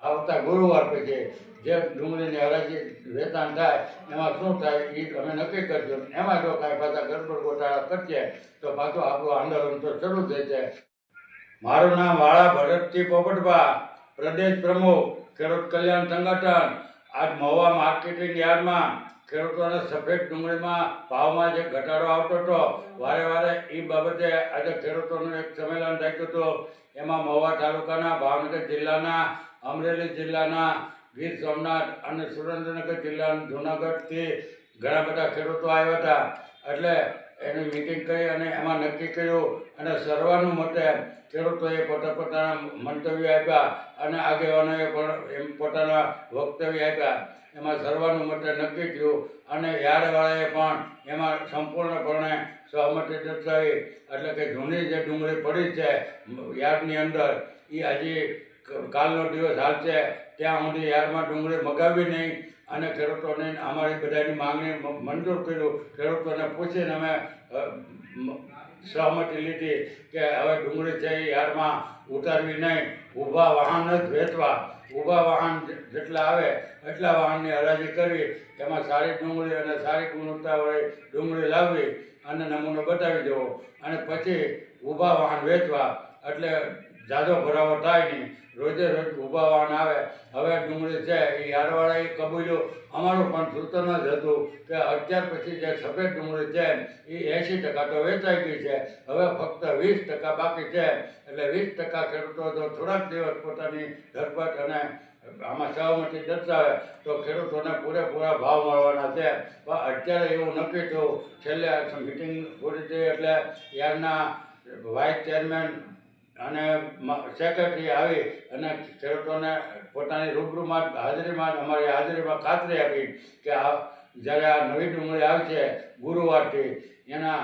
આવતા ગુરુવાર પછી જે ડુંગળીની હરાજી વેચાણ થાય એમાં શું થાય એ અમે નક્કી કરશું. એમાં જો કાંઈ પાછા ગડબડ ગોટાળા કરશે તો પાછું આપણું આંદોલન તો શરૂ થશે. મારું નામ વાળા ભરતસિંહ પોપટભા, પ્રદેશ પ્રમુખ ખેડૂત કલ્યાણ સંગઠન. આજ મહુવા માર્કેટિંગ યાર્ડમાં ખેડૂતોને સફેદ ડુંગળીમાં ભાવમાં જે ઘટાડો આવતો હતો વારે વારે એ બાબતે આજે ખેડૂતોનું એક સંમેલન રાખ્યું હતું. એમાં મહુવા તાલુકાના, ભાવનગર જિલ્લાના, અમરેલી જિલ્લાના, ગીર સોમનાથ અને સુરેન્દ્રનગર જિલ્લાના, જૂનાગઢથી ઘણા બધા ખેડૂતો આવ્યા હતા. એટલે એની મિટિંગ કરી અને એમાં નક્કી કર્યું અને સર્વાનુમતે ખેડૂતોએ પોતાના મંતવ્ય આપ્યા અને આગેવાનોએ પણ એમ પોતાના વક્તવ્ય આપ્યા. એમાં સર્વાનુમતે નક્કી થયું અને યાર્ડવાળાએ પણ એમાં સંપૂર્ણપણે સહમતિ દર્શાવી. એટલે કે જૂની જે ડુંગળી પડી છે યાર્ડની અંદર એ હજી કાલનો દિવસ હાલશે ત્યાં સુધી યાર્ડમાં ડુંગળી મગાવી નહીં અને ખેડૂતોને અમારી બધાની માંગણી મંજૂર કર્યું. ખેડૂતોને પૂછીને અમે સહમતિ લીધી કે હવે ડુંગળી છે એ યાર્ડમાં ઉતારવી નહીં, ઊભા વાહન જ વેચવા. ઊભા વાહન જેટલા આવે એટલા વાહનની હરાજી કરવી, એમાં સારી ડુંગળી અને સારી ગુણવત્તાવાળી ડુંગળી લાવવી અને નમૂનો બતાવી દેવો અને પછી ઊભા વાહન વેચવા. એટલે ઝાઝો ભરાવો થાય નહીં, રોજે રોજ ઊભા વાહન આવે. હવે ડુંગળી છે એ યાર્ડવાળાએ કબૂલ્યું. અમારું પણ સૂચન જ હતું કે અત્યાર પછી જે સફેદ ડુંગળી છે એ 80% તો વેચાઈ ગઈ છે, હવે ફક્ત 20% બાકી છે. એટલે 20% ખેડૂતો જો થોડાક દિવસ પોતાની ધરપત અને આમાં સહમતિ દર્શાવે તો ખેડૂતોને પૂરેપૂરા ભાવ મળવાના છે. પણ અત્યારે એવું નક્કી થયું, છેલ્લે મિટિંગ પૂરી થઈ એટલે યાર્ડના વાઇસ ચેરમેન અને સેક્રેટરી આવી અને ખેડૂતોને પોતાની રૂબરૂમાં હાજરીમાં અમારી હાજરીમાં ખાતરી આપી કે જ્યારે આ નવી ડુંગળી આવશે ગુરુવારથી એના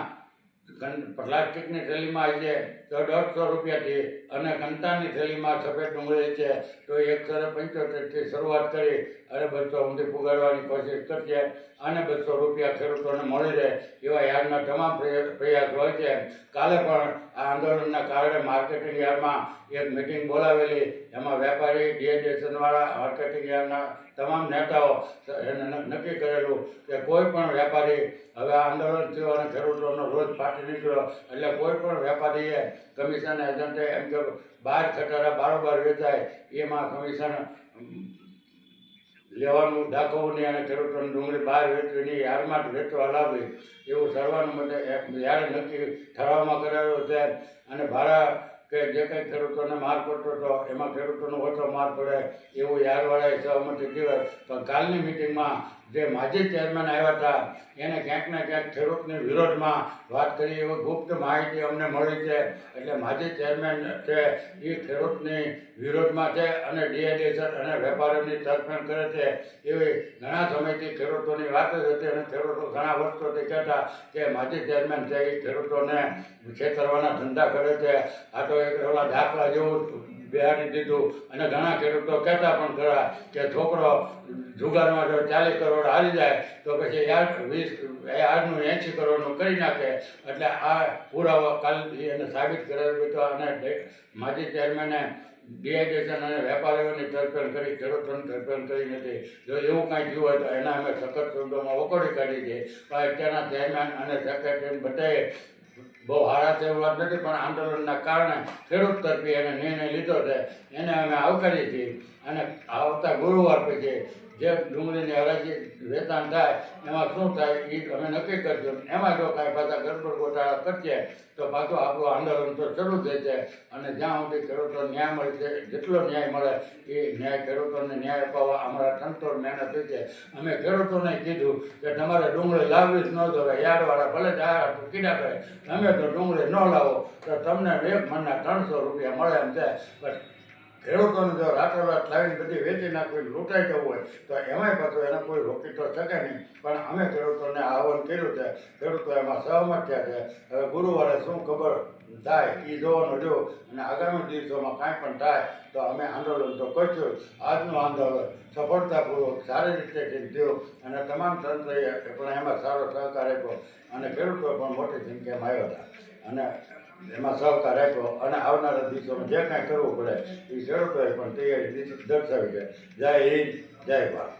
પ્લાસ્ટિકની થેલીમાં આવી છે તો 150 રૂપિયાથી અને કંટાની થેલીમાં સફેદ ડુંગળી છે તો 175થી શરૂઆત કરી અને 200 સુધી પુગાડવાની કોશિશ કરશે અને 200 રૂપિયા ખેડૂતોને મળી રહે એવા યાર્ડના તમામ પ્રયાસ હોય છે. કાલે પણ આ આંદોલનના કારણે માર્કેટિંગ યાર્ડમાં એક મિટિંગ બોલાવેલી. એમાં વેપારી, ડીએડેશનવાળા, માર્કેટિંગ યાર્ડના તમામ નેતાઓ નક્કી કરેલું કે કોઈ પણ વેપારી હવે આંદોલન થયું અને ખેડૂતોનો રોજ ફાટી નીકળ્યો એટલે કોઈ પણ વેપારીએ કમિશન એજન્ટે એમ કે બહાર ખટારા બારોબાર વેચાય એમાં કમિશન લેવાનું દાખવવું નહીં અને ખેડૂતોને ડુંગળી બહાર વેચવી નહીં, યાર્ડમાં જ વેચવા લાવવી એવું સર્વાનુમતે યાર્ડે નક્કી ઠરાવમાં કરાવ્યો છે. અને ભાડા કે જે કંઈ ખેડૂતોને માર પડતો હતો એમાં ખેડૂતોનો ઓછો માર પડે એવું યાર્ડવાળાએ સહમતિ દીધી. પણ કાલની મિટિંગમાં જે માજી ચેરમેન આવ્યા હતા એને ક્યાંક ને ક્યાંક ખેડૂતની વિરોધમાં વાત કરી એવી ગુપ્ત માહિતી અમને મળી છે. એટલે માજી ચેરમેન છે એ ખેડૂતની વિરોધમાં છે અને ડીએડેશન અને વેપારીની તરફેણ કરે છે એવી ઘણા સમયથી ખેડૂતોની વાત જ હતી. અને ખેડૂતો ઘણા વર્ષોથી કહેતા કે માજી ચેરમેન છે એ ખેડૂતોને છેતરવાના ધંધા કરે છે, આ તો એક ઓલા દાખલા જેવું બેહાડી દીધું. અને ઘણા ખેડૂતો કહેતા પણ ખરા કે છોકરો જુગારમાં જો 40 કરોડ હારી જાય તો પછી યાર્ડનું 80 કરોડનું કરી નાખે. એટલે આ પુરાવો કાલ એને સાબિત કરાવી દીધો અને માજી ચેરમેને ડીએડેશન અને વેપારીઓની તરફેણ કરી, ખેડૂતોની તરફેણ કરી નથી. જો એવું કાંઈ થયું હોય તો એના અમે સખત શબ્દોમાં વખોડી કાઢી છે. પણ અત્યારના ચેરમેન અને સેક્રેટરી બધાએ બહુ હારા તેવું વાત નથી, પણ આંદોલનના કારણે ખેડૂત તરફી એને નિર્ણય લીધો છે એને અમે આવકારીએ છીએ. અને આવતા ગુરુવાર પછી જે ડુંગળીની હરાજી વેચાણ થાય એમાં શું થાય એ અમે નક્કી કરશું. એમાં જો કાંઈ પાછા ગડબડ ગોટાળા કરશે તો પાછું આપણું આંદોલન તો શરૂ થશે. અને જ્યાં સુધી ખેડૂતોને ન્યાય મળશે, જેટલો ન્યાય મળે એ ન્યાય ખેડૂતોને ન્યાય અપાવવા અમારા તનતોડ મહેનત થઈ છે. અમે ખેડૂતોને કીધું કે તમારે ડુંગળી લાવવી જ ન જોવે, યાર્ડવાળા ભલે જાહેરાત કીધા કરે તમે તો ડુંગળી ન લાવો તો તમને એક મણના 300 રૂપિયા મળે એમ છે. પણ ખેડૂતોને જો રાતોરાત લાવીને બધી વેચી નાખવી, લૂંટાઈ જવું હોય તો એમાંય પાછું એને કોઈ રોકી તો શકે નહીં. પણ અમે ખેડૂતોને આહવાન કર્યું છે, ખેડૂતો એમાં સહમત થયા છે. હવે ગુરુવારે શું ખબર થાય એ જોવાનું જો. અને આગામી દિવસોમાં કાંઈ પણ થાય તો અમે આંદોલન તો કરશું. આજનું આંદોલન સફળતાપૂર્વક સારી રીતે થયું અને તમામ તંત્રએ પણ એમાં સારો સહકાર આપ્યો અને ખેડૂતો પણ મોટી સંખ્યામાં આવ્યા હતા. અને એમાં સહકાર આપ્યો અને આવનારા દિવસોમાં જે કાંઈ કરવું પડે એ ખેડૂતોએ પણ તૈયારી દર્શાવી છે. જય હિન્દ, જય ભારત.